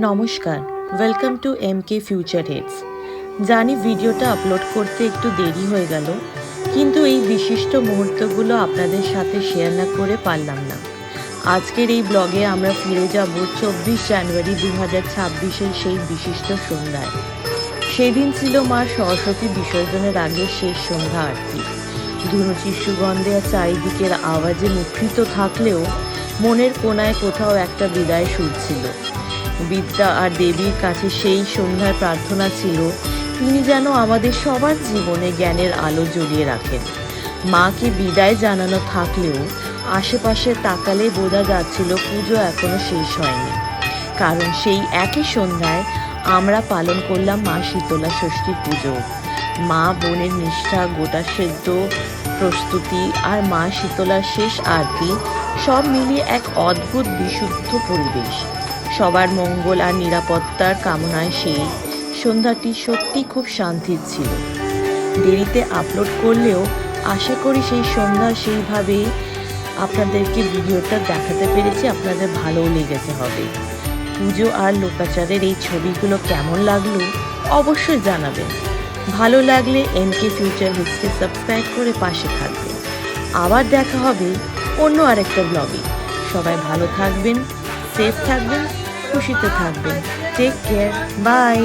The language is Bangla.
নমস্কার, welcome to MK future heads. জানি ভিডিওটা আপলোড করতে একটু দেরি হয়ে গেল, কিন্তু এই বিশিষ্ট মুহূর্তগুলো আপনাদের সাথে শেয়ার না করে পারলাম না। আজকের এই ব্লগে আমরা ফিরে যাব 24 জানুয়ারি 2026-এর সেই বিশিষ্ট সন্ধ্যায়। সেদিন ছিল মা সরস্বতী বিসর্জনের আগে শেষ সন্ধ্যা আরতি। ধুনুচির সুগন্ধে আর চারিদিকের আওয়াজে মুখরিত থাকলেও মনের কোনায় কোথাও একটা বিদায় সুর ছিল। বিদ্যা আর দেবীর কাছে সেই সন্ধ্যার প্রার্থনা ছিল তিনি যেন আমাদের সবার জীবনে জ্ঞানের আলো জ্বলিয়ে রাখেন। মাকে বিদায় জানানো থাকলেও আশেপাশে তাকালে বোঝা যাচ্ছিল পুজো এখনো শেষ হয়নি, কারণ সেই একই সন্ধ্যায় আমরা পালন করলাম মা শীতলা ষষ্ঠীর পুজো। মা বোনের নিষ্ঠা, গোটা সেদ্ধ প্রস্তুতি আর মা শীতলার শেষ আরতি সব মিলিয়ে এক অদ্ভুত বিশুদ্ধ পরিবেশ। সবার মঙ্গল আর নিরাপত্তার কামনায় সেই সন্ধ্যাটি সত্যি খুব শান্তির ছিল। দেরিতে আপলোড করলেও আশা করি সেই সন্ধ্যা সেইভাবে আপনাদেরকে ভিডিওটা দেখাতে পেরেছি, আপনাদের ভালোও লেগেছে হবে। পুজো আর লোকাচারের এই ছবিগুলো কেমন লাগলো অবশ্যই জানাবেন। ভালো লাগলে MK ফিউচার হেডসকে সাবস্ক্রাইব করে পাশে থাকবেন। আবার দেখা হবে অন্য আরেকটা ব্লগে। সবাই ভালো থাকবেন, সেফ থাকবেন, খুশিতে থাকবেন। Take care, by.